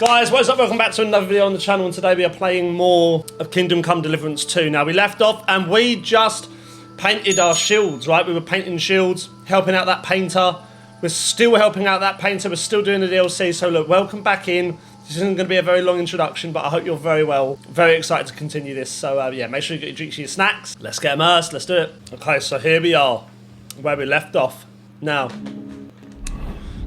Guys, what's up? Welcome back to another video on the channel, and today we are playing more of Kingdom Come Deliverance 2. Now, we left off and we just painted our shields, right? We were painting shields, helping out that painter. We're still helping out that painter. We're still doing the DLC. So look, welcome back in. This isn't going to be a very long introduction, but I hope you're very well. Very excited to continue this. So yeah, make sure you get your drinks, your snacks. Let's get immersed. Let's do it. Okay, so here we are, where we left off. Now,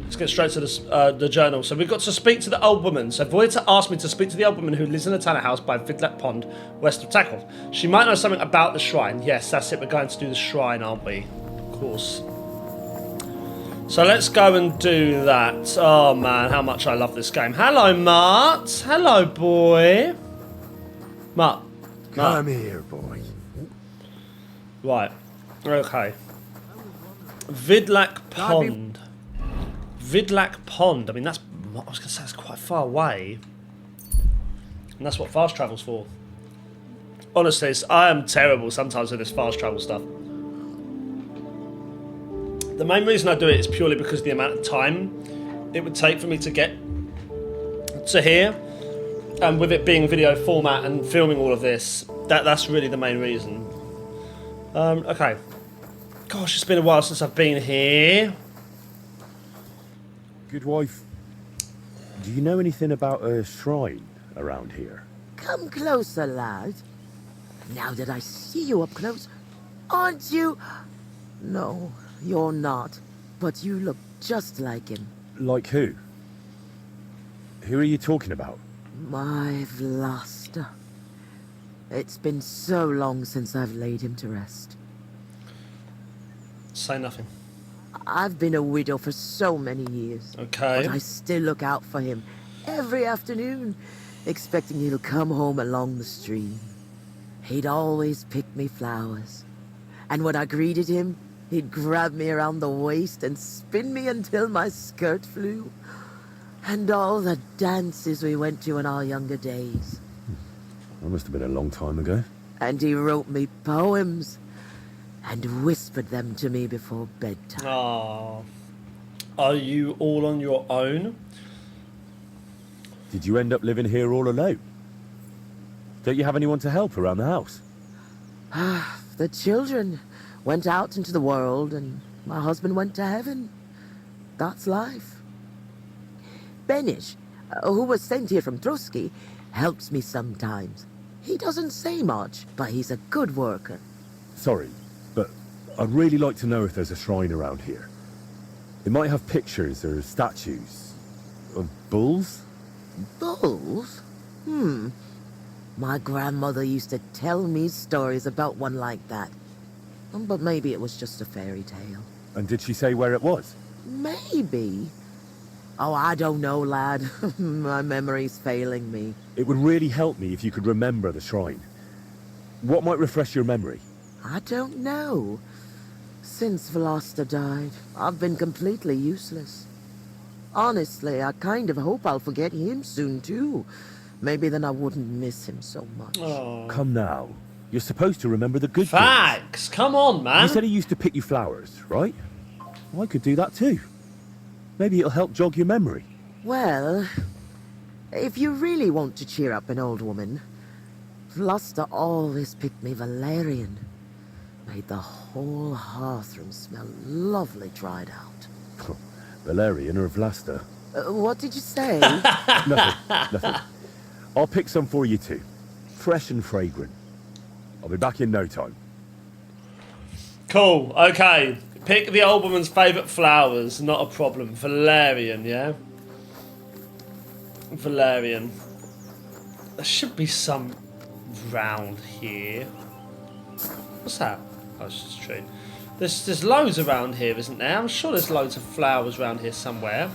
let's get straight to the journal. So we've got to speak to the old woman. So Voyta asked me to speak to the old woman who lives in a tanner house by Vidlak Pond, west of Takov. She might know something about the shrine. Yes, that's it. We're going to do the shrine, aren't we? Of course. So let's go and do that. Oh man, how much I love this game. Hello, Mart. Hello, boy. Mart. Come here, boy. Right. Okay. Vidlak Pond. Vidlak Pond. I mean, that's, I was going to say, that's quite far away. And that's what fast travel's for. Honestly, I am terrible sometimes with this fast travel stuff. The main reason I do it is purely because of the amount of time it would take for me to get to here. And with it being video format and filming all of this, that's really the main reason. Okay. Gosh, it's been a while since I've been here. Good wife, do you know anything about a shrine around here? Come closer, lad. Now that I see you up close, aren't you? No, you're not. But you look just like him. Like who? Who are you talking about? My Vlasta. It's been so long since I've laid him to rest. Say nothing. I've been a widow for so many years. Okay. But I still look out for him every afternoon, expecting he'll come home along the stream. He'd always pick me flowers. And when I greeted him, he'd grab me around the waist and spin me until my skirt flew. And all the dances we went to in our younger days. That must have been a long time ago. And he wrote me poems and whispered them to me before bedtime. Aww. Are you all on your own? Did you end up living here all alone? Don't you have anyone to help around the house? The children went out into the world and my husband went to heaven. That's life. Benish, who was sent here from Trotsky, helps me sometimes. He doesn't say much, but he's a good worker. Sorry, but I'd really like to know if there's a shrine around here. It might have pictures or statues of bulls. Bulls? My grandmother used to tell me stories about one like that. But maybe it was just a fairy tale. And did she say where it was? Maybe. Oh, I don't know, lad. My memory's failing me. It would really help me if you could remember the shrine. What might refresh your memory? I don't know. Since Vlasta died, I've been completely useless. Honestly, I kind of hope I'll forget him soon, too. Maybe then I wouldn't miss him so much. Oh. Come now. You're supposed to remember the good Facts! Come on, man! You said he used to pick you flowers, right? Well, I could do that too. Maybe it'll help jog your memory. Well, if you really want to cheer up an old woman, Vlasta always picked me valerian. Made the whole hearthroom smell lovely dried out. Valerian or Vlasta? What did you say? Nothing. I'll pick some for you too. Fresh and fragrant. I'll be back in no time. Cool, okay. Pick the old woman's favourite flowers, not a problem. Valerian, yeah? Valerian. There should be some round here. What's that? Oh, it's just a tree. There's loads around here, isn't there? I'm sure there's loads of flowers around here somewhere.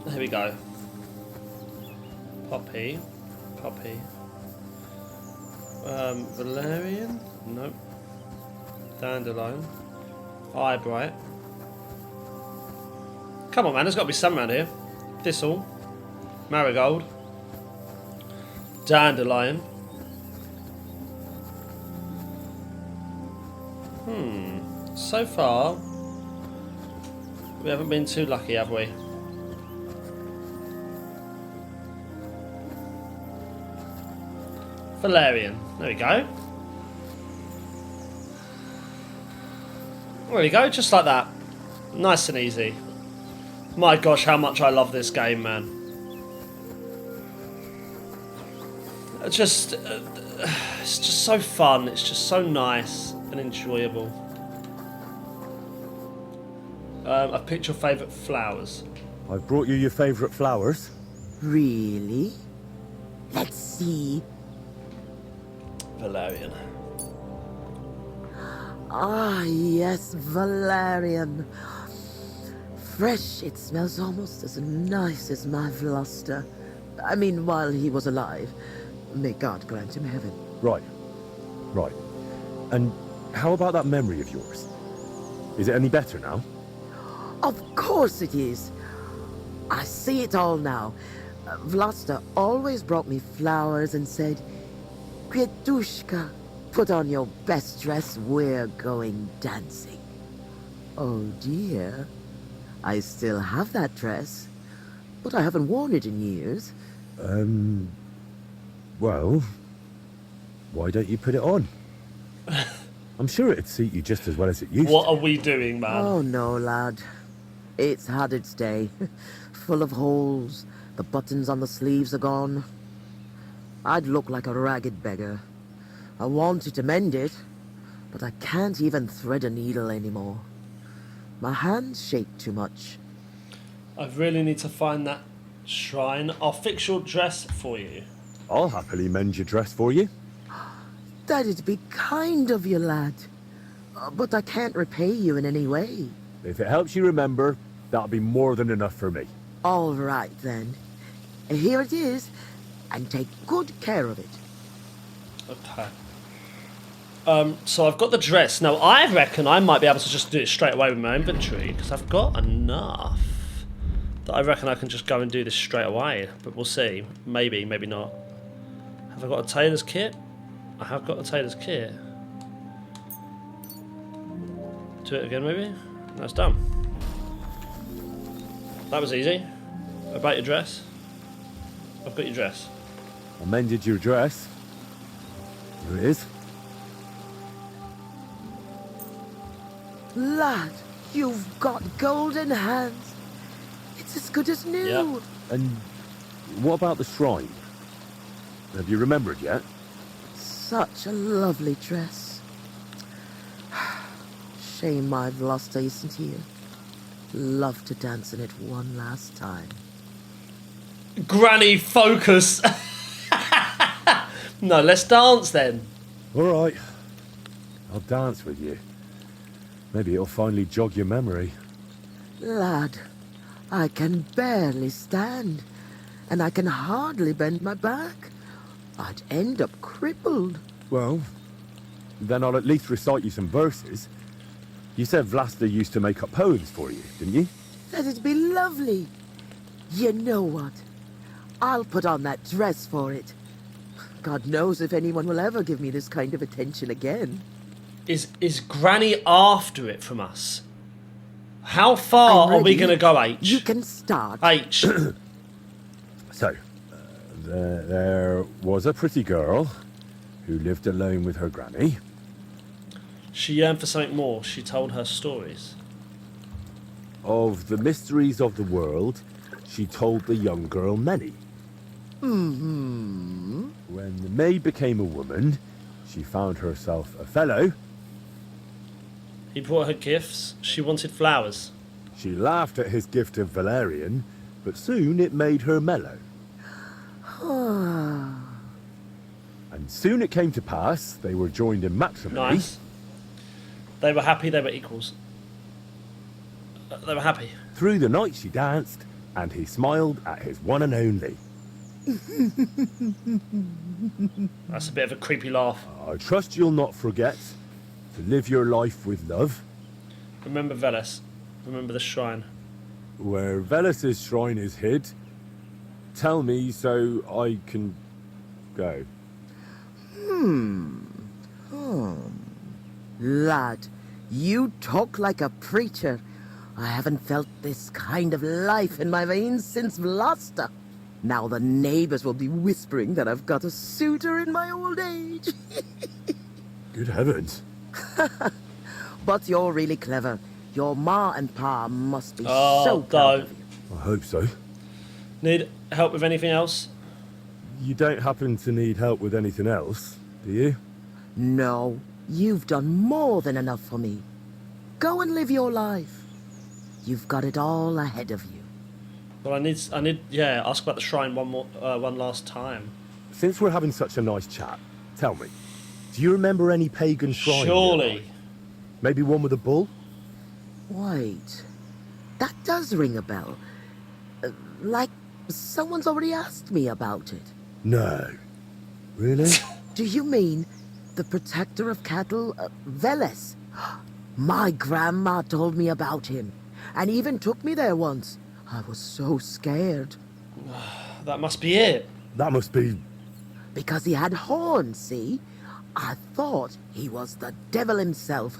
Here we go. Poppy. Valerian? Nope. Dandelion. Eyebright. Come on, man, there's got to be some around here. Thistle. Marigold. Dandelion. So far, We haven't been too lucky, have we? Valerian. There we go. There we go, just like that. Nice and easy. My gosh, how much I love this game, man. It's just so fun. It's just so nice and enjoyable. I've picked your favourite flowers. I've brought you your favourite flowers. Really? Let's see. Valerian. Ah, yes, valerian. Fresh, it smells almost as nice as my Vlasta. I mean, while he was alive. May God grant him heaven. Right. Right. And how about that memory of yours? Is it any better now? Of course it is. I see it all now. Vlasta always brought me flowers and said, Květuška, put on your best dress, we're going dancing. Oh dear. I still have that dress, but I haven't worn it in years. Well, why don't you put it on? I'm sure it'd suit you just as well as it used What to. are we doing, man? Oh no, lad. It's had its day. Full of holes. The buttons on the sleeves are gone. I'd look like a ragged beggar. I wanted to mend it, but I can't even thread a needle anymore. My hands shake too much. I really need to find that shrine. I'll fix your dress for you. I'll happily mend your dress for you. That'd be kind of you, lad. But I can't repay you in any way. If it helps you remember, that'll be more than enough for me. All right, then. Here it is, and take good care of it. Okay. So I've got the dress. Now, I reckon I might be able to just do it straight away with my inventory, because I've got enough that I reckon I can just go and do this straight away. But we'll see. Maybe, maybe not. Have I got a tailor's kit? I have got a tailor's kit. Do it again, maybe? That's done. That was easy. About your dress? I've got your dress. I mended your dress. Here it is. Lad, you've got golden hands. It's as good as new. Yep. And what about the shrine? Have you remembered yet? Such a lovely dress. Shame my Vlasta isn't here. Love to dance in it one last time. Granny, focus! No, let's dance then. All right. I'll dance with you. Maybe it'll finally jog your memory. Lad, I can barely stand, and I can hardly bend my back. I'd end up crippled. Well, then I'll at least recite you some verses. You said Vlasta used to make up poems for you, didn't you? That'd be lovely. You know what? I'll put on that dress for it. God knows if anyone will ever give me this kind of attention again. Is Granny after it from us? How far I'm are we ready. going to go, H? You can start. H. So, there was a pretty girl who lived alone with her granny. She yearned for something more. She told her stories. Of the mysteries of the world, she told the young girl many. Mm-hmm. When the maid became a woman, she found herself a fellow. He brought her gifts. She wanted flowers. She laughed at his gift of valerian, but soon it made her mellow. And soon it came to pass they were joined in matrimony. Nice. They were happy. They were equals. They were happy. Through the night she danced, and he smiled at his one and only. That's a bit of a creepy laugh. I trust you'll not forget to live your life with love. Remember Veles. Remember the shrine. Where Velus's shrine is hid, tell me so I can go. Lad, you talk like a preacher. I haven't felt this kind of life in my veins since Vlasta. Now the neighbors will be whispering that I've got a suitor in my old age. Good heavens. But you're really clever. Your ma and pa must be Oh, so proud don't. of you. I hope so. Need help with anything else? You don't happen to need help with anything else, do you? No, you've done more than enough for me. Go and live your life. You've got it all ahead of you. Well, I need, yeah, ask about the shrine one last time. Since we're having such a nice chat, tell me, do you remember any pagan shrine? Surely. Maybe one with a bull? Wait, that does ring a bell. Like someone's already asked me about it. No. Really? Do you mean the protector of cattle, Veles? My grandma told me about him, and even took me there once. I was so scared. That must be it. That must be... Because he had horns, see? I thought he was the devil himself.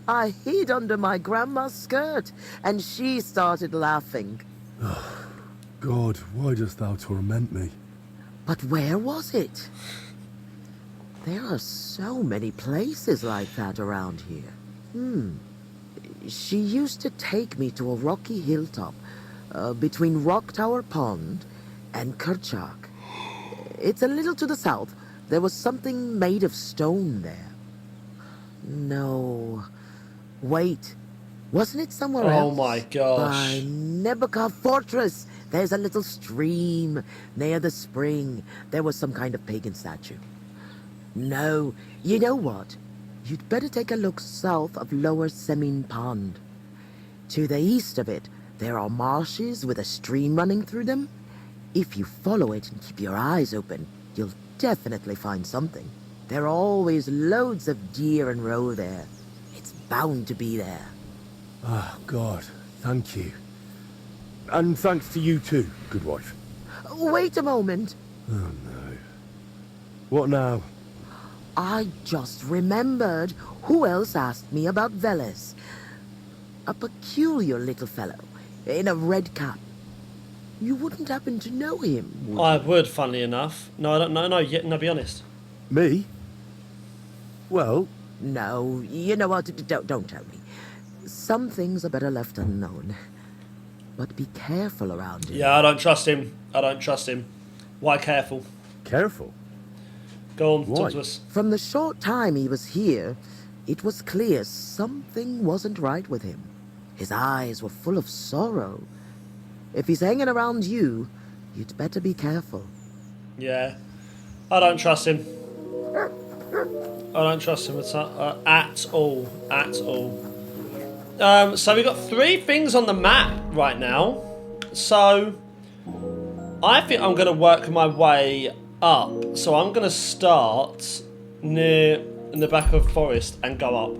I hid under my grandma's skirt, and she started laughing. God, why dost thou torment me? But where was it? There are so many places like that around here. She used to take me to a rocky hilltop between Rock Tower Pond and Kerchak. It's a little to the south. There was something made of stone there. No. Wait. Wasn't it somewhere else? Oh my gosh. By Nebuchadnezzar Fortress. There's a little stream near the spring. There was some kind of pagan statue. No. You know what? You'd better take a look south of Lower Semin Pond. To the east of it, there are marshes with a stream running through them. If you follow it and keep your eyes open, you'll definitely find something. There are always loads of deer and roe there. It's bound to be there. Ah, God, thank you. And thanks to you too, good wife. Wait a moment. Oh no. What now? I just remembered who else asked me about Veles. A peculiar little fellow in a red cap. You wouldn't happen to know him, would you? I would, funnily enough. No, I don't know. No, be honest. Me? Well, No, you know what? Don't tell me. Some things are better left unknown. But be careful around him. Yeah, I don't trust him. I don't trust him. Why careful? careful. Go on, Why? talk to us. From the short time he was here, it was clear something wasn't right with him. His eyes were full of sorrow. If he's hanging around you, you'd better be careful. Yeah. I don't trust him. I don't trust him at all. At all. So we've got 3 things on the map right now. So I think I'm going to work my way up. So I'm going to start near in the back of forest and go up.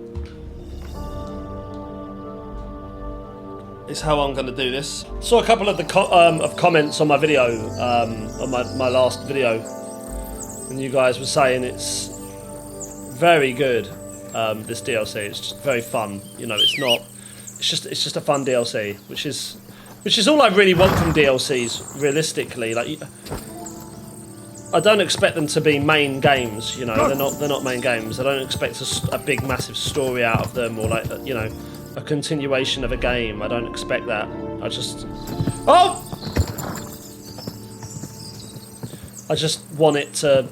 Is how I'm going to do this. Saw a couple of the comments on my video, on my last video, and you guys were saying it's very good. This DLC, it's just very fun. You know, it's not. It's just a fun DLC, which is all I really want from DLCs. Realistically, like I don't expect them to be main games. You know, they're not main games. I don't expect a big massive story out of them or like you know. A continuation of a game. I don't expect that. I just want it to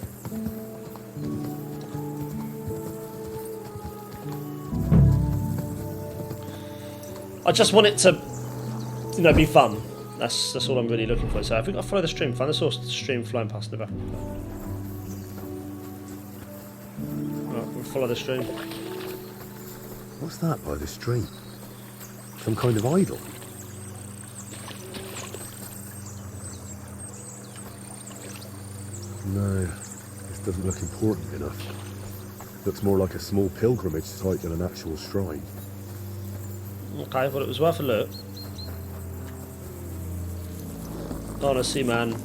you know, be fun. That's all I'm really looking for. So I think I'll follow the stream. Find the source of the stream flying past the back. Right, we'll follow the stream. What's that by the stream? Some kind of idol? No, this doesn't look important enough. Looks more like a small pilgrimage site than an actual shrine. Okay, well it was worth a look. Honestly, man.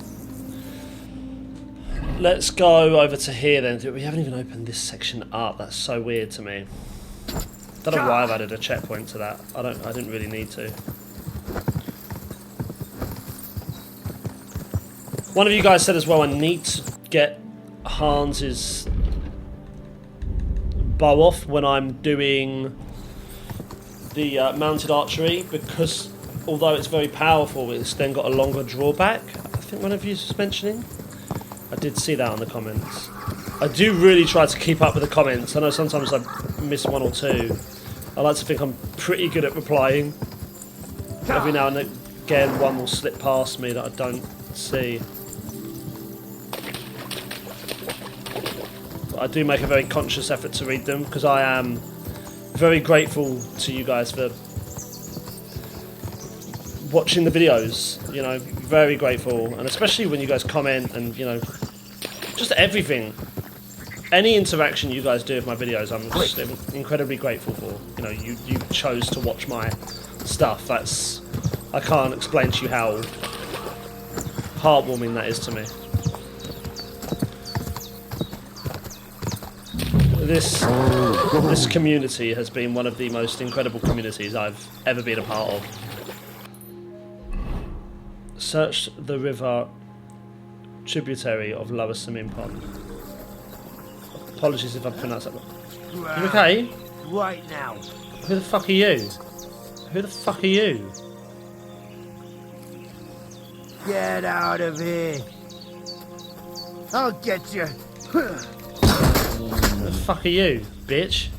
Let's go over to here then. We haven't even opened this section up. That's so weird to me. don't know why I've added a checkpoint to that. I didn't really need to. One of you guys said as well, I need to get Hans's bow off when I'm doing the mounted archery, because although it's very powerful, it's then got a longer drawback. I think one of you was mentioning. I did see that on the comments. I do really try to keep up with the comments. I know sometimes I miss one or two. I like to think I'm pretty good at replying. Every now and again one will slip past me that I don't see. But I do make a very conscious effort to read them, because I am very grateful to you guys for watching the videos, you know, very grateful, and especially when you guys comment and, you know, just everything. Any interaction you guys do with my videos, I'm just incredibly grateful for. You know, you chose to watch my stuff. That's, I can't explain to you how heartwarming that is to me. This community has been one of the most incredible communities I've ever been a part of. Search the river tributary of Lower Simin Pond. Apologies if I pronounced that wrong. You okay? Right now. Who the fuck are you? Who the fuck are you? Get out of here. I'll get you. Who the fuck are you, bitch?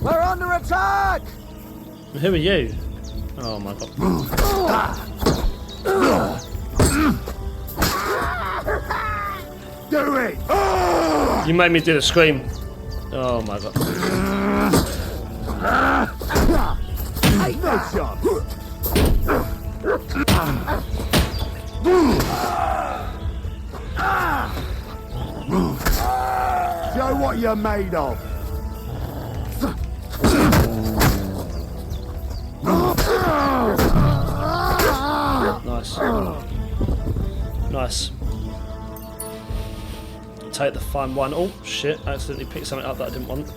We're under attack! Who are you? Oh my god. Do it! You made me do the scream. Oh my god. Hey, no shot! Show what you're made of. Nice. Nice. Take the fine one. Oh shit, I accidentally picked something up that I didn't want.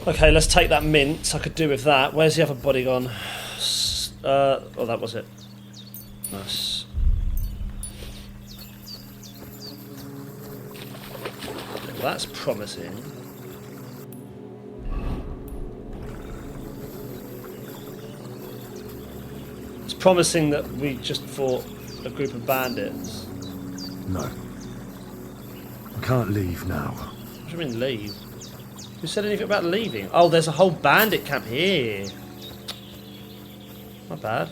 Okay, let's take that mint. I could do with that. Where's the other body gone? Oh, that was it. Nice. That's promising. It's promising that we just fought a group of bandits. No. I can't leave now. What do you mean leave? Who said anything about leaving? Oh, there's a whole bandit camp here. Not bad.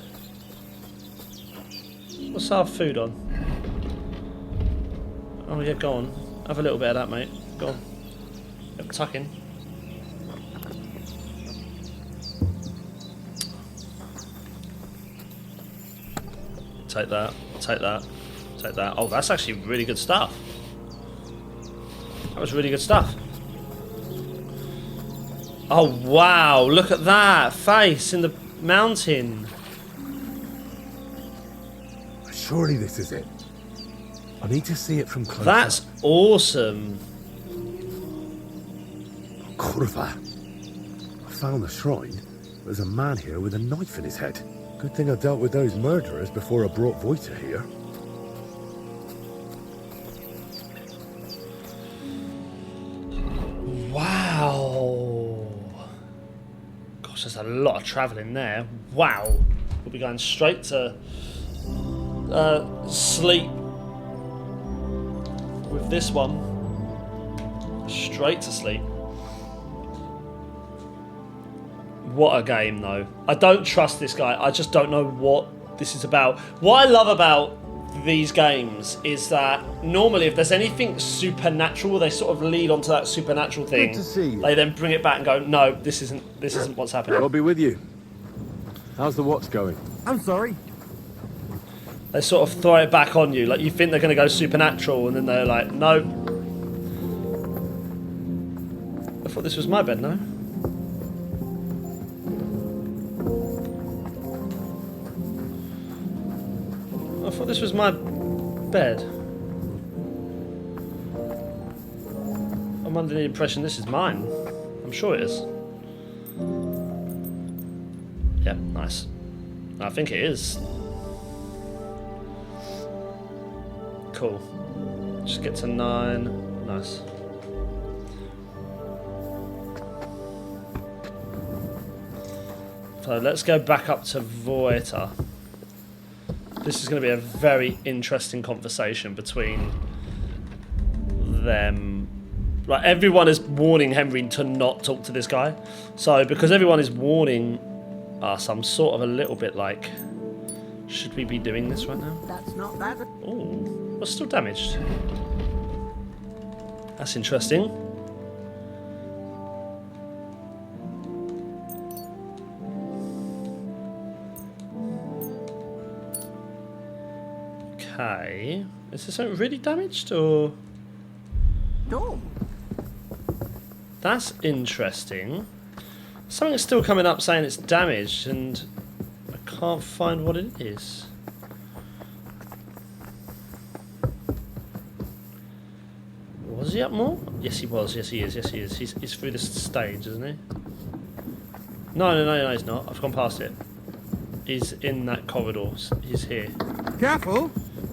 What's our food on? Oh yeah, go on. Have a little bit of that, mate. Go on. Yep, tuck in. Take that. Take that. Take that. Oh, that's actually really good stuff. That was really good stuff. Oh wow, look at that face in the mountain. Surely this is it. I need to see it from close. That's awesome. Kurva. I found the shrine. There's a man here with a knife in his head. Good thing I dealt with those murderers before I brought Voyta here. Wow. Gosh, there's a lot of travelling there. Wow. We'll be going straight to sleep with this one. Straight to sleep. What a game, though. I don't trust this guy. I just don't know what this is about. What I love about these games is that normally if there's anything supernatural, they sort of lead onto that supernatural thing. Good to see you. They then bring it back and go, no, this isn't what's happening. I'll be with you. How's the watch going? I'm sorry. They sort of throw it back on you. Like, you think they're going to go supernatural, and then they're like, no. I thought this was my bed, no? I thought this was my bed. I'm under the impression this is mine. I'm sure it is. Yeah, nice. I think it is. Cool. Just get to 9. Nice. So let's go back up to Voyta. This is going to be a very interesting conversation between them. Like, everyone is warning Henry to not talk to this guy. So because everyone is warning us, I'm sort of a little bit like, should we be doing this right now? That's not bad. Oh, we're still damaged. That's interesting. Okay. Is this something really damaged, or...? No. That's interesting. Something's still coming up saying it's damaged, and I can't find what it is. Was he up more? Yes, he was. Yes, he is. Yes, he is. He's through this stage, isn't he? No, he's not. I've gone past it. He's in that corridor. He's here. Careful!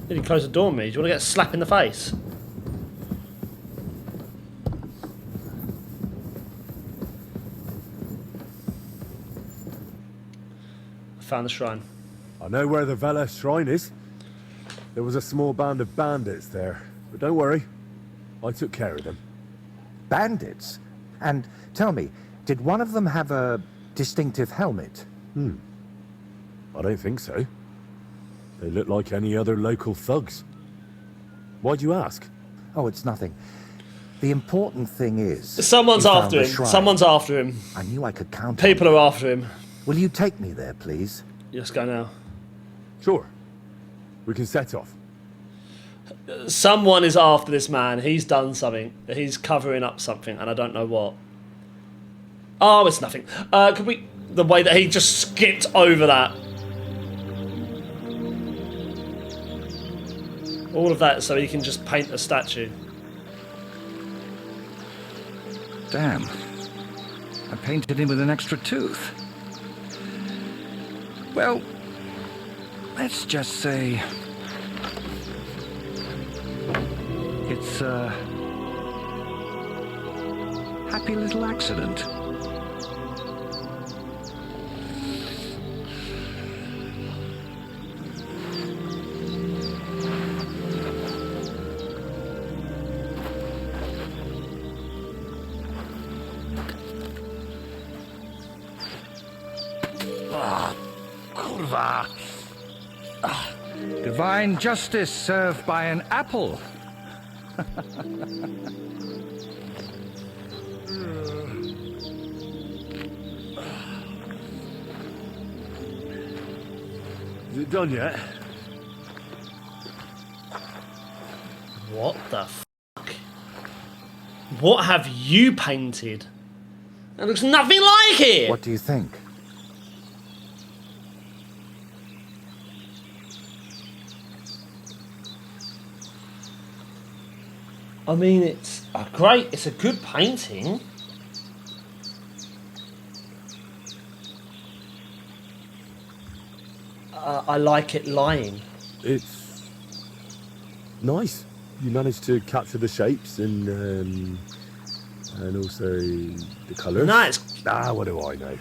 Did he close the door on me? Do you want to get a slap in the face? I found the shrine. I know where the Vela shrine is. There was a small band of bandits there, but don't worry. I took care of them. Bandits? And tell me, did one of them have a distinctive helmet? I don't think so. They look like any other local thugs. Why'd you ask? Oh, it's nothing. The important thing is... Someone's you found after the him. shrine. Someone's after him. I knew I could count People on you. are after him. Will you take me there, please? Let's go now. Sure. We can set off. Someone is after this man. He's done something. He's covering up something, and I don't know what. Oh, it's nothing. Could we... The way that he just skipped over that. All of that so he can just paint a statue. Damn. I painted him with an extra tooth. Well, let's just say... it's a... happy little accident. Divine justice served by an apple. Is it done yet? What the fuck? What have you painted? It looks nothing like it! What do you think? I mean, it's great. It's a good painting. I like it lying. It's nice. You managed to capture the shapes and also the colours. Nice. What do I know?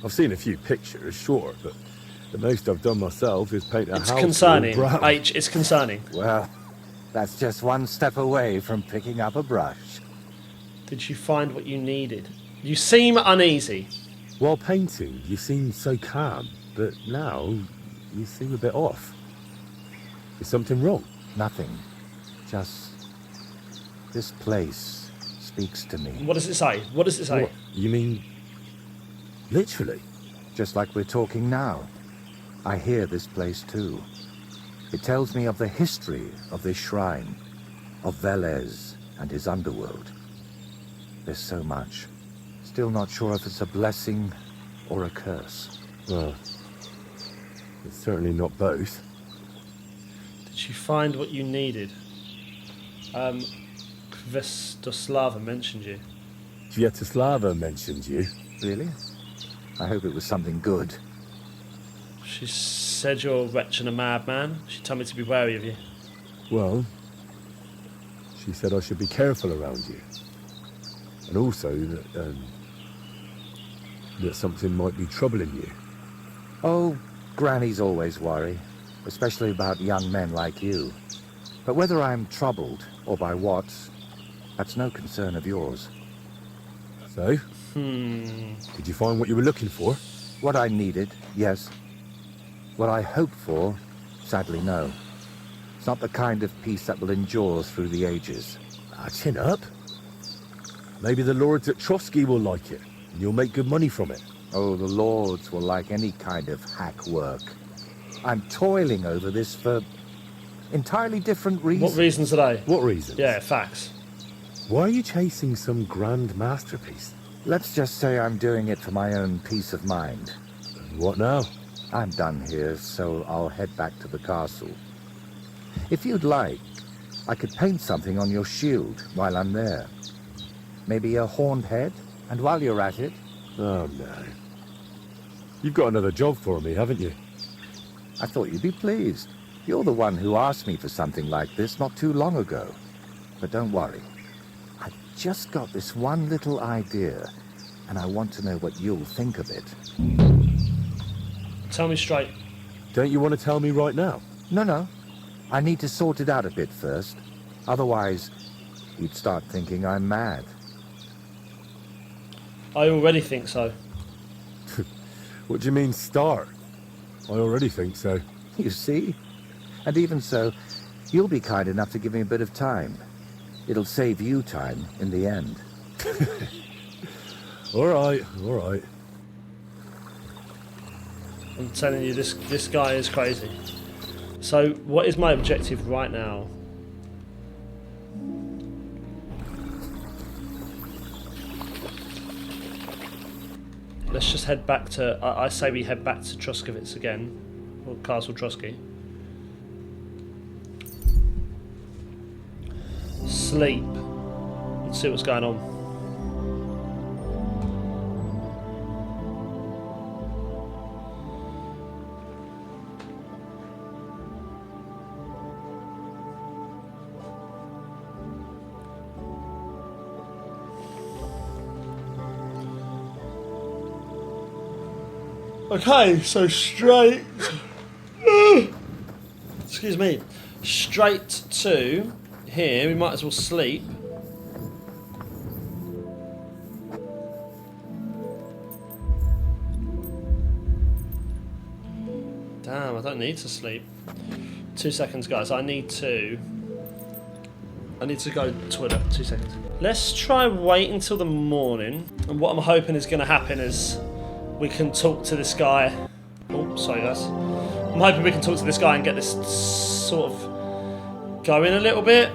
I've seen a few pictures, sure, but the most I've done myself is paint a It's house concerning. all brown. H, it's concerning. Well, that's just one step away from picking up a brush. Did you find what you needed? You seem uneasy. While painting, you seem so calm, but now you seem a bit off. Is something wrong? Nothing. Just... this place speaks to me. What does it say? What does it say? What? You mean literally? Just like we're talking now. I hear this place too. It tells me of the history of this shrine, of Velez and his underworld. There's so much. Still not sure if it's a blessing or a curse. Well, it's certainly not both. Did you find what you needed? Vestoslava mentioned you. Sviatoslava mentioned you. Really? I hope it was something good. She said you're a wretch and a madman. She told me to be wary of you. Well, she said I should be careful around you. And also that something might be troubling you. Oh, grannies always worry, especially about young men like you. But whether I'm troubled or by what, that's no concern of yours. So? Did you find what you were looking for? What I needed, yes. What I hoped for, sadly, no. It's not the kind of peace that will endure through the ages. Chin up. Maybe the lords at Trotsky will like it, and you'll make good money from it. Oh, the lords will like any kind of hack work. I'm toiling over this for entirely different reasons. What reasons are they? What reasons? Yeah, facts. Why are you chasing some grand masterpiece? Let's just say I'm doing it for my own peace of mind. What now? I'm done here, so I'll head back to the castle. If you'd like, I could paint something on your shield while I'm there. Maybe a horned head? And while you're at it... Oh, no. You've got another job for me, haven't you? I thought you'd be pleased. You're the one who asked me for something like this not too long ago. But don't worry. I've just got this one little idea, and I want to know what you'll think of it. Tell me straight. Don't you want to tell me right now? No. I need to sort it out a bit first. Otherwise, you'd start thinking I'm mad. I already think so. What do you mean, start? I already think so. You see? And even so, you'll be kind enough to give me a bit of time. It'll save you time in the end. All right. I'm telling you, this guy is crazy. So, what is my objective right now? Let's just head back to... I say we head back to Troskovitz again. Or Castle Trotsky. Sleep. And see what's going on. Okay, so straight... excuse me. Straight to here. We might as well sleep. Damn, I don't need to sleep. 2 seconds, guys. I need to go Twitter. 2 seconds. Let's try wait until the morning. And what I'm hoping is going to happen is we can talk to this guy. Oh, sorry, guys. I'm hoping we can talk to this guy and get this sort of going a little bit.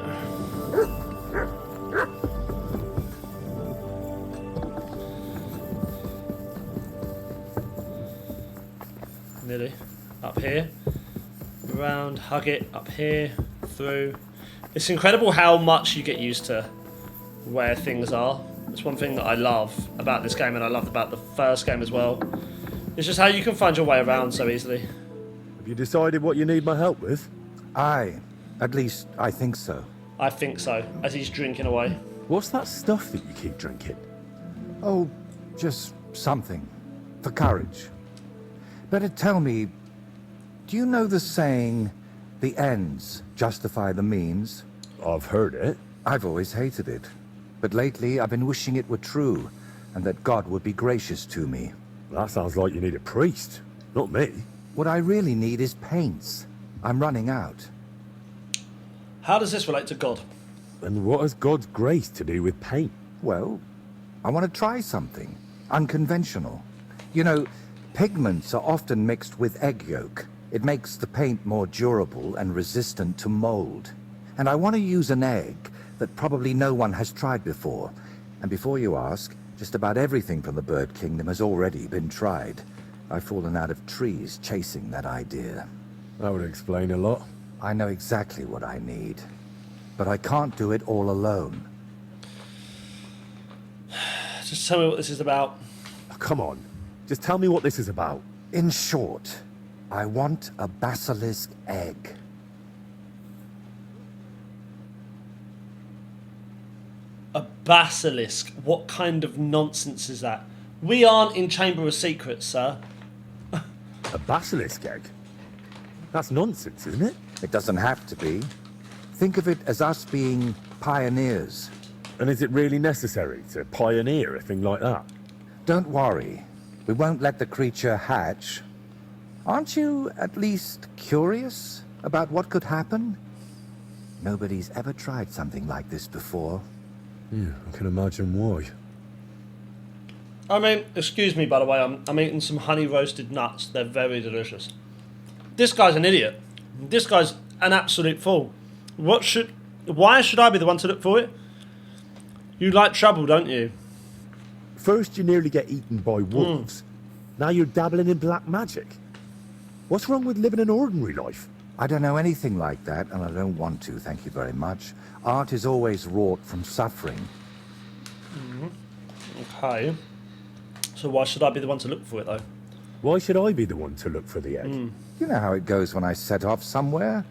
Nearly. Up here. Around, hug it, up here, through. It's incredible how much you get used to where things are. It's one thing that I love about this game, and I loved about the first game as well. It's just how you can find your way around so easily. Have you decided what you need my help with? At least I think so. I think so, as he's drinking away. What's that stuff that you keep drinking? Oh, just something. For courage. Better tell me, do you know the saying, the ends justify the means? I've heard it. I've always hated it. But lately, I've been wishing it were true, and that God would be gracious to me. That sounds like you need a priest, not me. What I really need is paints. I'm running out. How does this relate to God? And what has God's grace to do with paint? Well, I want to try something. Unconventional. You know, pigments are often mixed with egg yolk. It makes the paint more durable and resistant to mold. And I want to use an egg that probably no one has tried before. And before you ask, just about everything from the bird kingdom has already been tried. I've fallen out of trees chasing that idea. That would explain a lot. I know exactly what I need. But I can't do it all alone. Just tell me what this is about. Oh, come on. Just tell me what this is about. In short, I want a basilisk egg. A basilisk? What kind of nonsense is that? We aren't in Chamber of Secrets, sir. A basilisk egg? That's nonsense, isn't it? It doesn't have to be. Think of it as us being pioneers. And is it really necessary to pioneer a thing like that? Don't worry. We won't let the creature hatch. Aren't you at least curious about what could happen? Nobody's ever tried something like this before. Yeah, I can imagine why. I mean, excuse me, by the way, I'm eating some honey roasted nuts. They're very delicious. This guy's an idiot. This guy's an absolute fool. Why should I be the one to look for it? You like trouble, don't you? First you nearly get eaten by wolves. Now you're dabbling in black magic. What's wrong with living an ordinary life? I don't know anything like that, and I don't want to, thank you very much. Art is always wrought from suffering. Okay. So why should I be the one to look for it, though? Why should I be the one to look for the egg? You know how it goes when I set off somewhere?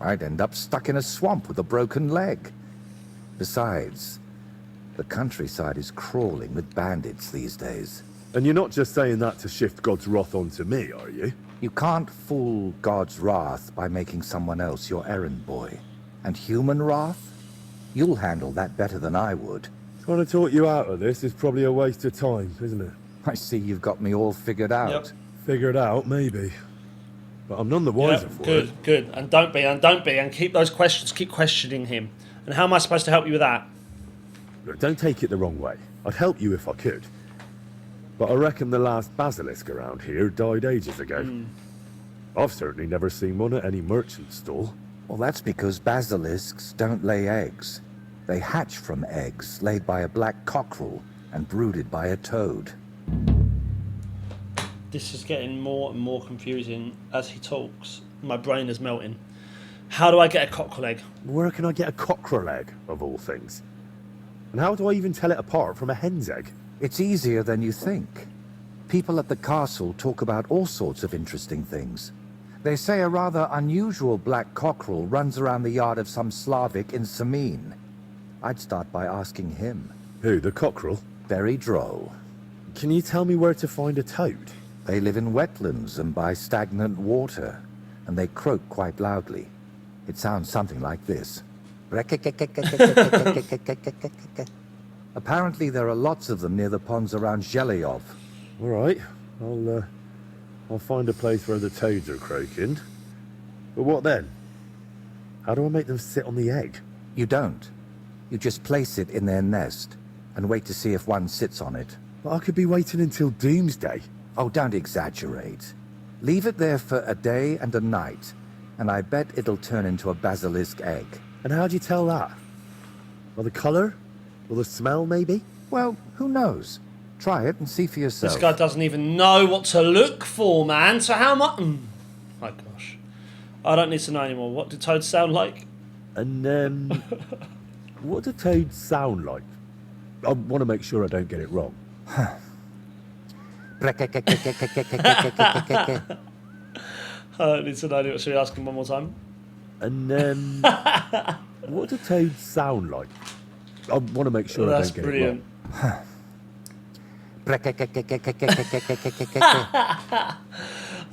I'd end up stuck in a swamp with a broken leg. Besides, the countryside is crawling with bandits these days. And you're not just saying that to shift God's wrath onto me, are you? You can't fool God's wrath by making someone else your errand boy. And human wrath? You'll handle that better than I would. Trying to talk you out of this is probably a waste of time, isn't it? I see you've got me all figured out. Yep. Figure it out, maybe. But I'm none the wiser for good, it. good. And don't be, and keep those questions, keep questioning him. And how am I supposed to help you with that? Look, don't take it the wrong way. I'd help you if I could. But I reckon the last basilisk around here died ages ago. I've certainly never seen one at any merchant stall. Well, that's because basilisks don't lay eggs. They hatch from eggs laid by a black cockerel and brooded by a toad. This is getting more and more confusing as he talks. My brain is melting. How do I get a cockerel egg? Where can I get a cockerel egg, of all things? And how do I even tell it apart from a hen's egg? It's easier than you think. People at the castle talk about all sorts of interesting things. They say a rather unusual black cockerel runs around the yard of some Slavic in Samine. I'd start by asking him. Who, the cockerel? Very droll. Can you tell me where to find a toad? They live in wetlands and by stagnant water, and they croak quite loudly. It sounds something like this. Apparently there are lots of them near the ponds around Zhelyov. All right, I'll find a place where the toads are croaking. But what then? How do I make them sit on the egg? You don't. You just place it in their nest and wait to see if one sits on it. But I could be waiting until doomsday. Oh, don't exaggerate. Leave it there for a day and a night, and I bet it'll turn into a basilisk egg. And how do you tell that? By the colour? Or the smell, maybe? Well, who knows? Try it and see for yourself. This guy doesn't even know what to look for, man. So how much? My gosh. I don't need to know anymore. What do toads sound like? And, what do toads sound like? I want to make sure I don't get it wrong. I don't need to know anymore. Should we ask him one more time? And, what do toads sound like? I want to make sure I That's don't get brilliant. it wrong.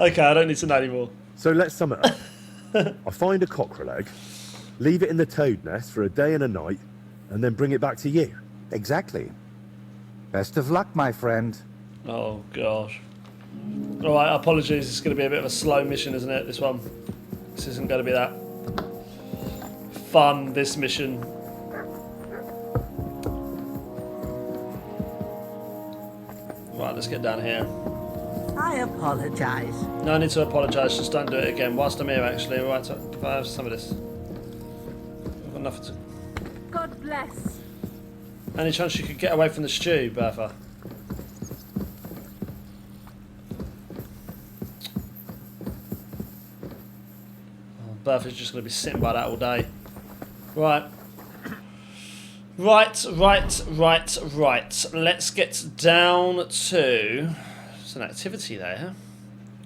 Okay, I don't need to know anymore. So let's sum it up. I find a cockerel egg, leave it in the toad nest for a day and a night, and then bring it back to you. Exactly. Best of luck, my friend. Oh, gosh. Alright, apologies. It's going to be a bit of a slow mission, isn't it, this one? This isn't going to be that fun, this mission. Right, let's get down here. I apologize. No need to apologise, just don't do it again. Whilst I'm here, actually, right, if I have some of this. I've got nothing to... God bless. Any chance you could get away from the stew, Bertha? Oh, Bertha's just going to be sitting by that all day. Right. Right. Let's get down to... There's an activity there.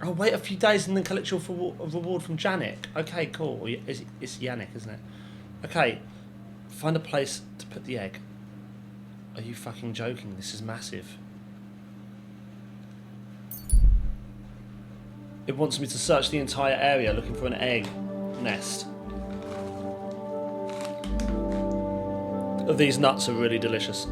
Oh, wait a few days and then collect your reward from Janik. Okay, cool. It's Yannick, isn't it? Okay. Find a place to put the egg. Are you fucking joking? This is massive. It wants me to search the entire area looking for an egg nest. These nuts are really delicious.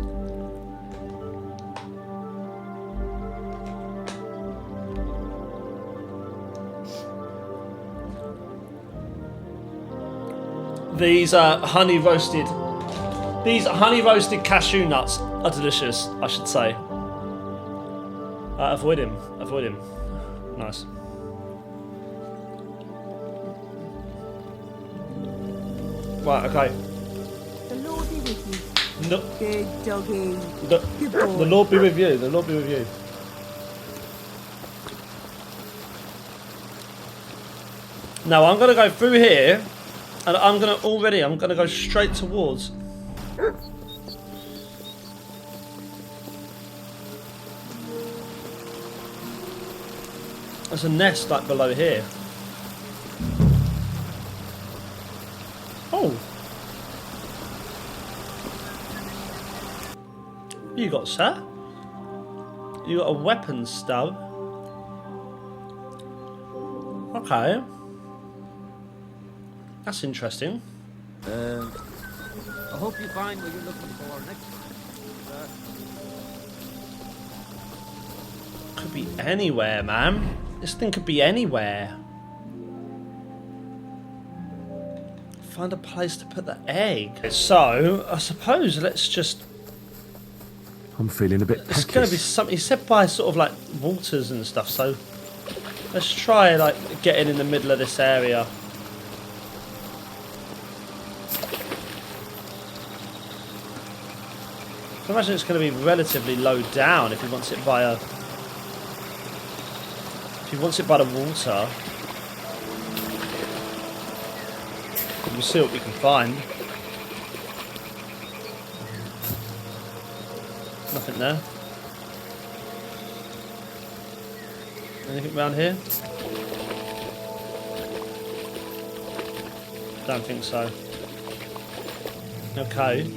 These honey roasted cashew nuts are delicious, I should say. Avoid him. Nice. Right, okay. The Lord be with you. No, Good doggy. Good boy. the Lord be with you. The Lord be with you. Now I'm gonna go through here, and I'm gonna go straight towards. There's a nest like below here. Oh. You got sir? You got a weapon stub. Okay. That's interesting. I hope you find what you're looking for next time. Could be anywhere, man. This thing could be anywhere. Find a place to put the egg. So, I suppose let's just... I'm feeling a bit It's going to be something... He said by sort of like waters and stuff, so... Let's try like getting in the middle of this area. I imagine it's going to be relatively low down if he wants it by a... If he wants it by the water. We'll see what we can find. Nothing there. Anything around here? Don't think so. Okay.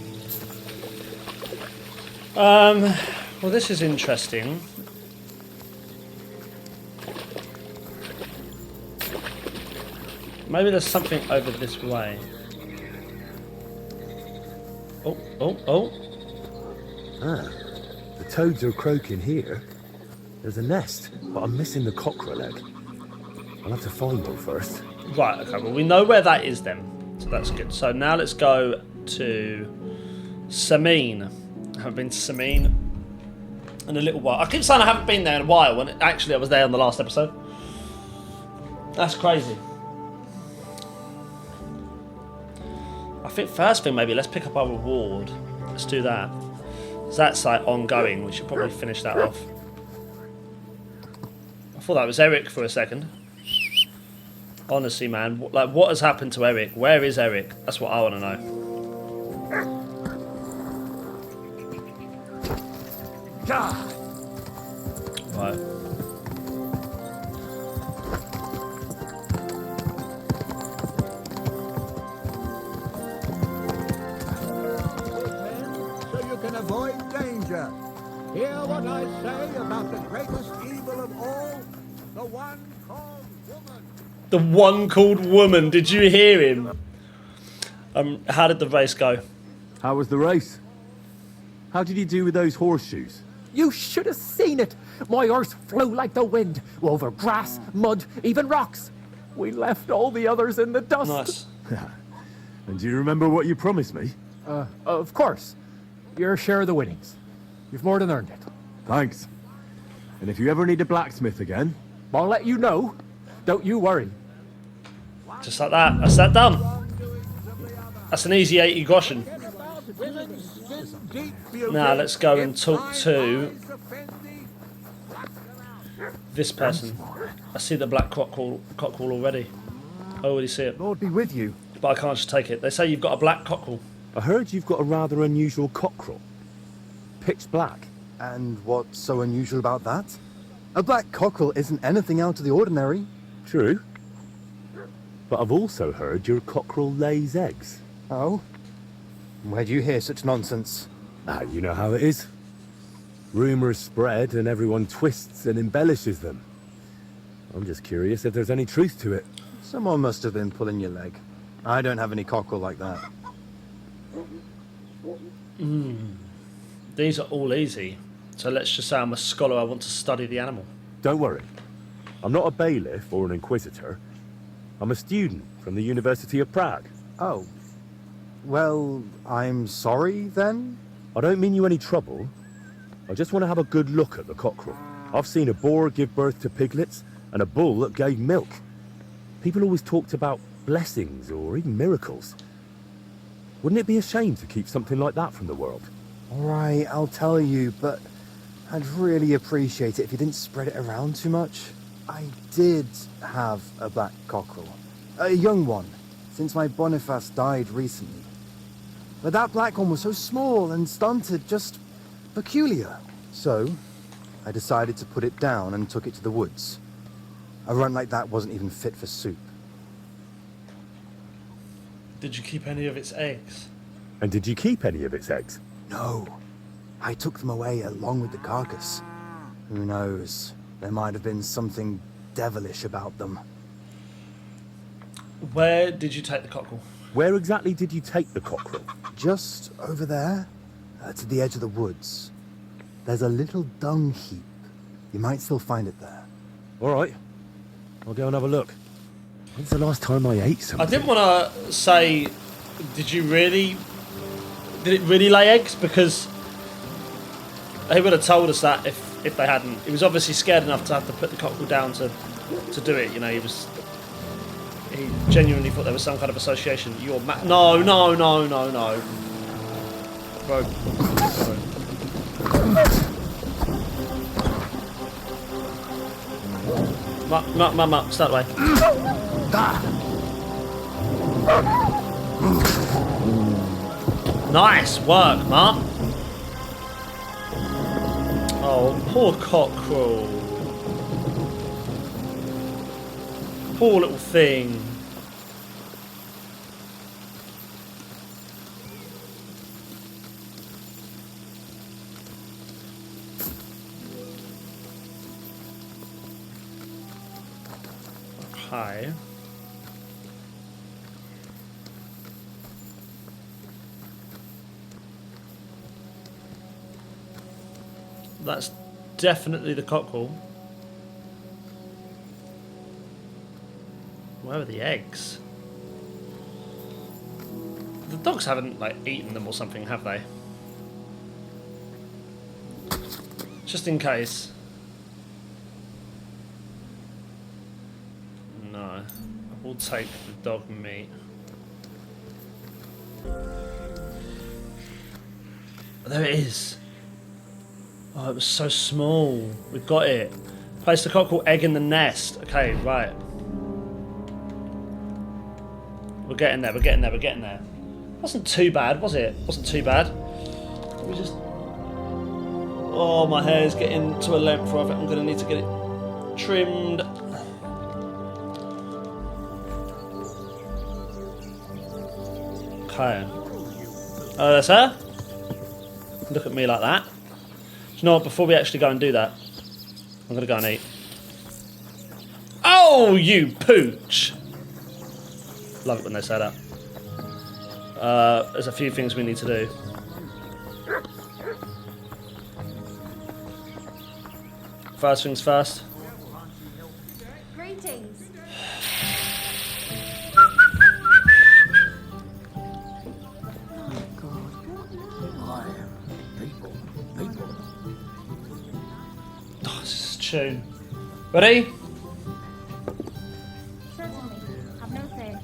Well, this is interesting. Maybe there's something over this way. Oh. Ah, the toads are croaking here. There's a nest, but I'm missing the cockerel egg. I'll have to find one first. Right, okay, well we know where that is then. So that's good. So now let's go to Samin. I haven't been to Samin in a little while. I keep saying I haven't been there in a while, when actually I was there on the last episode. That's crazy. I think first thing maybe let's pick up our reward. Let's do that. So that's like ongoing. We should probably finish that off. I thought that was Eric for a second. Honestly, man, like what has happened to Eric? Where is Eric? That's what I want to know. Right. So you can avoid danger. Hear what I say about the greatest evil of all, the one called woman. The one called woman. Did you hear him? How did the race go? How was the race? How did you do with those horseshoes? You should have seen it. My horse flew like the wind, over grass, mud, even rocks. We left all the others in the dust. Nice. And do you remember what you promised me? Of course. Your share of the winnings. You've more than earned it. Thanks. And if you ever need a blacksmith again... I'll let you know. Don't you worry. Just like that. That's that done. That's an easy 80 groschen. Now let's go and talk to this person. I see the black cockerel already. I already see it. Lord be with you. But I can't just take it. They say you've got a black cockerel. I heard you've got a rather unusual cockerel. Pitch black. And what's so unusual about that? A black cockerel isn't anything out of the ordinary. True. But I've also heard your cockerel lays eggs. Oh? Where'd you hear such nonsense? Ah, you know how it is. Rumours spread and everyone twists and embellishes them. I'm just curious if there's any truth to it. Someone must have been pulling your leg. I don't have any cockerel like that. These are all easy. So let's just say I'm a scholar. I want to study the animal. Don't worry. I'm not a bailiff or an inquisitor. I'm a student from the University of Prague. Oh. Well, I'm sorry, then? I don't mean you any trouble. I just want to have a good look at the cockerel. I've seen a boar give birth to piglets and a bull that gave milk. People always talked about blessings or even miracles. Wouldn't it be a shame to keep something like that from the world? All right, I'll tell you, but I'd really appreciate it if you didn't spread it around too much. I did have a black cockerel. A young one, since my Boniface died recently. But that black one was so small and stunted, just peculiar. So, I decided to put it down and took it to the woods. A runt like that wasn't even fit for soup. Did you keep any of its eggs? And did you keep any of its eggs? No. I took them away along with the carcass. Who knows? There might have been something devilish about them. Where did you take the cockerel? Where exactly did you take the cockerel? Just over there, to the edge of the woods. There's a little dung heap. You might still find it there. All right. I'll go and have a look. When's the last time I ate something? I didn't want to say, did it really lay eggs? Because he would have told us that if they hadn't. He was obviously scared enough to have to put the cockerel down to do it. You know, he genuinely thought there was some kind of association. No. Bro. Mark, start away. Nice work, Mark. Oh, poor cockerel. Poor little thing. Okay. That's definitely the cockerel. Where are the eggs? The dogs haven't, like, eaten them or something, have they? Just in case. No. I will take the dog meat. There it is. Oh, it was so small. We got it. Place the cockerel egg in the nest. Okay, right. We're getting there, we're getting there, we're getting there. Wasn't too bad, was it? Wasn't too bad. We just... Oh, my hair's getting to a length where I think I'm going to need to get it trimmed. Okay. Oh, that's her? Look at me like that. Do you know what? Before we actually go and do that, I'm going to go and eat. Oh, you pooch! Love it when they say that. There's a few things we need to do. First things first. Greetings. Oh, this is a tune. Ready? Certainly. Have no fear.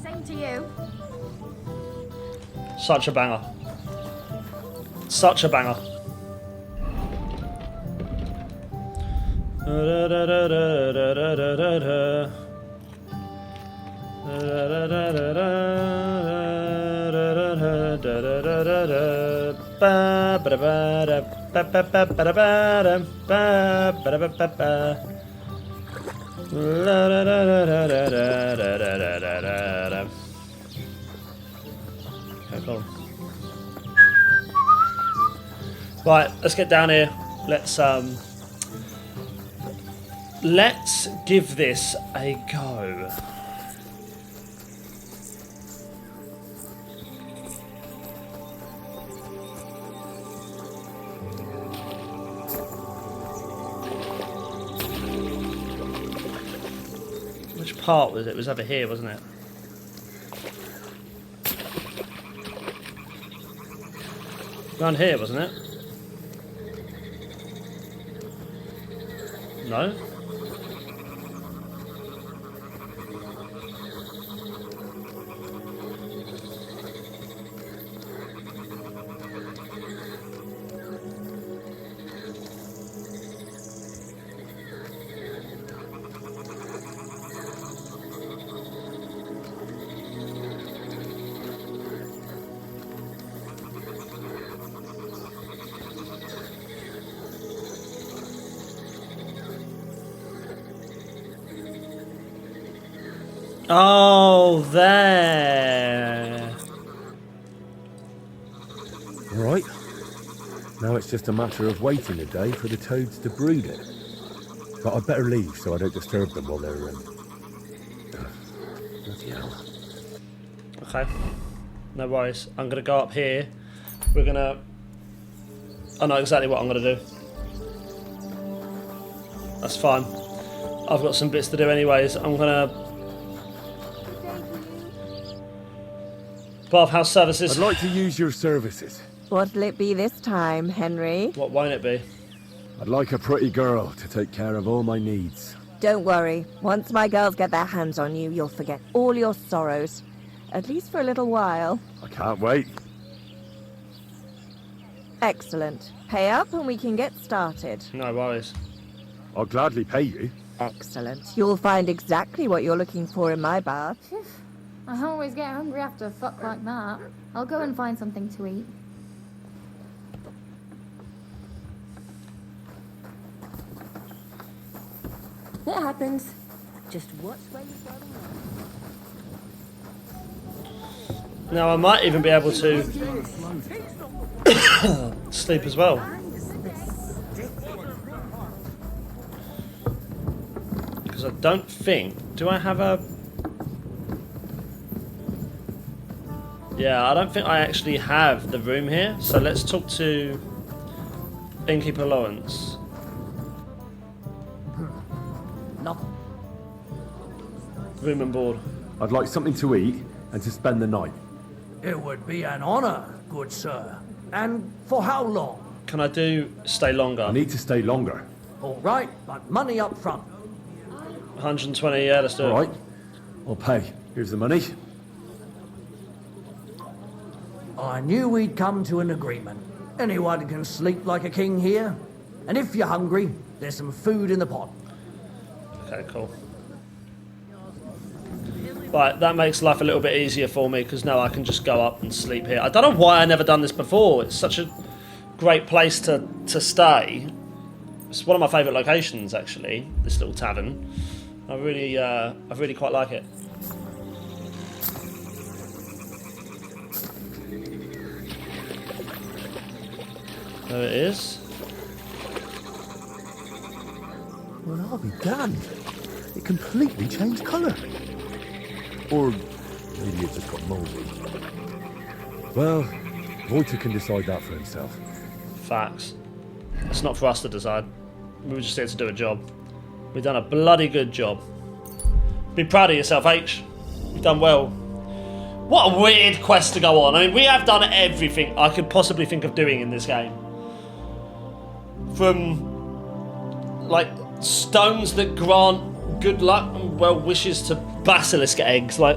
Same to you. Such a banger. Such a banger. Okay, cool. Right, let's get down here. Let's give this a go. Which part was it? It was over here, wasn't it? Around here, wasn't it? No? Oh, there. Right. Now it's just a matter of waiting a day for the toads to brood it. But I'd better leave so I don't disturb them while they're bloody hell. Okay. No worries. I'm going to go up here. We're going to... I know exactly what I'm going to do. That's fine. I've got some bits to do anyways. I'm going to... Bathhouse services. I'd like to use your services. What'll it be this time, Henry? What won't it be? I'd like a pretty girl to take care of all my needs. Don't worry. Once my girls get their hands on you, you'll forget all your sorrows. At least for a little while. I can't wait. Excellent. Pay up and we can get started. No worries. I'll gladly pay you. Excellent. You'll find exactly what you're looking for in my bar. I always get hungry after a fuck like that. I'll go and find something to eat. It happens. Just watch where you're going. Now I might even be able to sleep as well. Because I don't think... Do I have a... Yeah, I don't think I actually have the room here. So let's talk to Innkeeper Lawrence. Room and board. I'd like something to eat and to spend the night. It would be an honor, good sir. And for how long? Can I do stay longer? I need to stay longer. All right, but money up front. 120, yeah, let's do it. All right, I'll pay. Here's the money. I knew we'd come to an agreement. Anyone can sleep like a king here. And if you're hungry, there's some food in the pot. Okay, cool. Right, that makes life a little bit easier for me because now I can just go up and sleep here. I don't know why I never done this before. It's such a great place to stay. It's one of my favourite locations, actually. This little tavern. I really quite like it. There it is. Well, I'll be damned. It completely changed colour. Or maybe it just got mouldy. Well, Voyta can decide that for himself. Facts. It's not for us to decide. We were just here to do a job. We've done a bloody good job. Be proud of yourself, H. You've done well. What a weird quest to go on. I mean, we have done everything I could possibly think of doing in this game. From, like, stones that grant good luck and well wishes to basilisk eggs, like...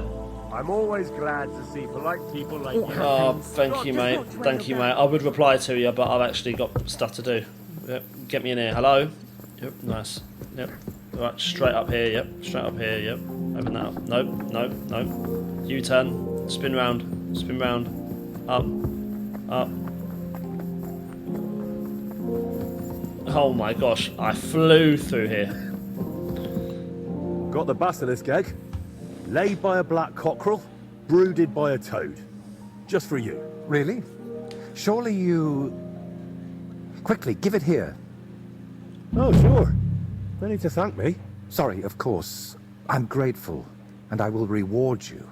I'm always glad to see polite people like you. Oh, thank you, mate. Thank you, mate. I would reply to you, but I've actually got stuff to do. Yep. Get me in here. Hello? Yep, nice. Yep. Right, straight up here, yep. Straight up here, yep. Open that up. Nope, nope, nope. U-turn. Spin round. Spin round. Up. Up. Oh my gosh, I flew through here. Got the basilisk egg. Laid by a black cockerel. Brooded by a toad. Just for you. Really? Surely you... Quickly, give it here. Oh, sure. No need to thank me. Sorry, of course. I'm grateful, and I will reward you.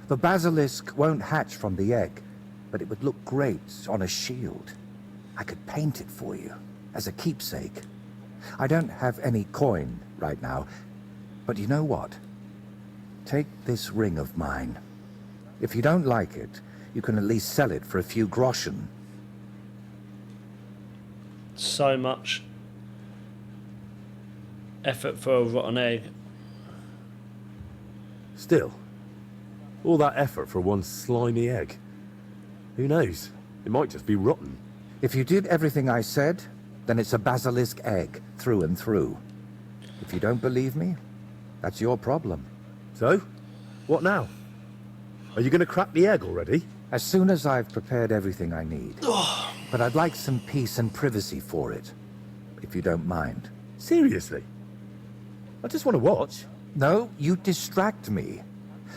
The basilisk won't hatch from the egg, but it would look great on a shield. I could paint it for you, as a keepsake. I don't have any coin right now, but you know what? Take this ring of mine. If you don't like it, you can at least sell it for a few groschen. So much effort for a rotten egg. Still, all that effort for one slimy egg. Who knows? It might just be rotten. If you did everything I said, then it's a basilisk egg, through and through. If you don't believe me, that's your problem. So, what now? Are you going to crack the egg already? As soon as I've prepared everything I need. But I'd like some peace and privacy for it, if you don't mind. Seriously? I just want to watch. No, you distract me.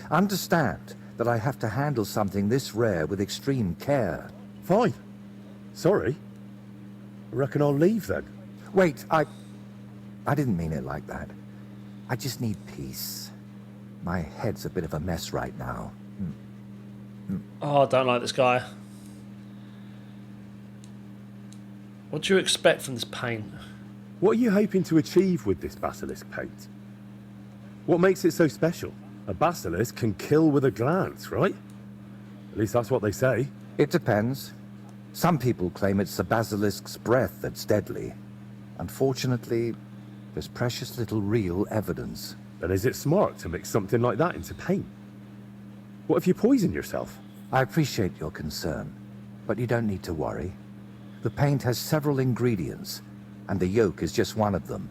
Understand that I have to handle something this rare with extreme care. Fine. Sorry. I reckon I'll leave then. Wait, I didn't mean it like that. I just need peace. My head's a bit of a mess right now. Oh, I don't like this guy. What do you expect from this paint? What are you hoping to achieve with this basilisk paint? What makes it so special? A basilisk can kill with a glance, right? At least that's what they say. It depends. Some people claim it's the basilisk's breath that's deadly. Unfortunately, there's precious little real evidence. Then is it smart to mix something like that into paint? What if you poison yourself? I appreciate your concern, but you don't need to worry. The paint has several ingredients, and the yolk is just one of them.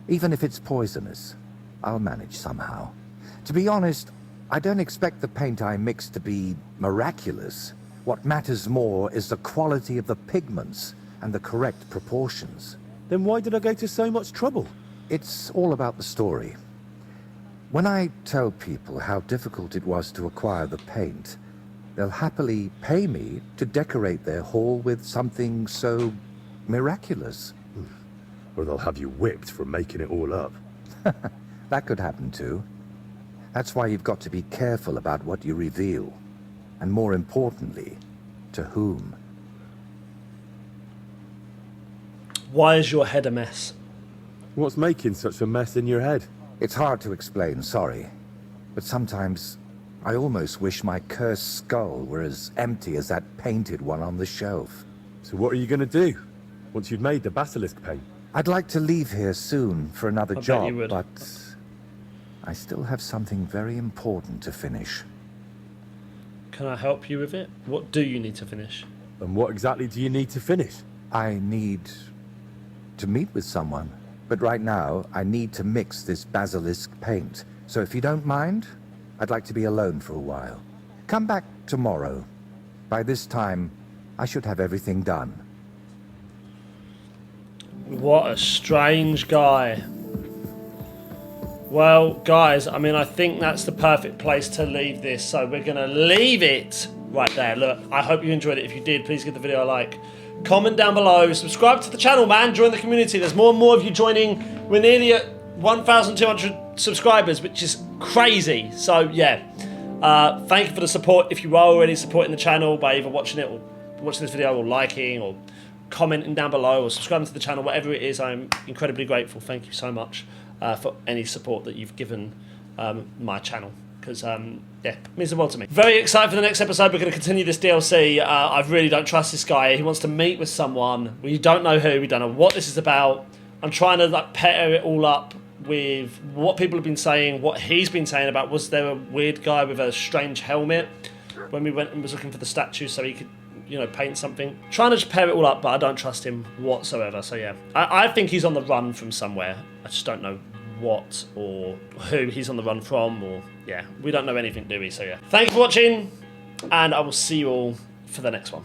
Even if it's poisonous, I'll manage somehow. To be honest, I don't expect the paint I mix to be miraculous. What matters more is the quality of the pigments and the correct proportions. Then why did I go to so much trouble? It's all about the story. When I tell people how difficult it was to acquire the paint, they'll happily pay me to decorate their hall with something so miraculous. Or they'll have you whipped for making it all up. That could happen too. That's why you've got to be careful about what you reveal. And more importantly, to whom. Why is your head a mess? What's making such a mess in your head? It's hard to explain, sorry. But sometimes I almost wish my cursed skull were as empty as that painted one on the shelf. So what are you going to do once you've made the basilisk paint? I'd like to leave here soon for another I bet job, you would. but I still have something very important to finish. Can I help you with it? What do you need to finish? And what exactly do you need to finish? I need to meet with someone. But right now, I need to mix this basilisk paint. So if you don't mind, I'd like to be alone for a while. Come back tomorrow. By this time, I should have everything done. What a strange guy. Well, guys, I mean, I think that's the perfect place to leave this. So we're going to leave it right there. Look, I hope you enjoyed it. If you did, please give the video a like. Comment down below. Subscribe to the channel, man. Join the community. There's more and more of you joining. We're nearly at 1,200 subscribers, which is crazy. So, yeah. Thank you for the support. If you are already supporting the channel by either watching it or watching this video or liking or commenting down below or subscribing to the channel, whatever it is, I'm incredibly grateful. Thank you so much for any support that you've given my channel. Because, yeah, it means the world to me. Very excited for the next episode. We're going to continue this DLC. I really don't trust this guy. He wants to meet with someone. We don't know who. We don't know what this is about. I'm trying to like pair it all up with what people have been saying, what he's been saying about was there a weird guy with a strange helmet when we went and was looking for the statue so he could, you know, paint something. Trying to just pair it all up, but I don't trust him whatsoever. So, yeah, I think he's on the run from somewhere. I just don't know what or who he's on the run from, or yeah, we don't know anything, do we? So yeah, thank you for watching, and I will see you all for the next one.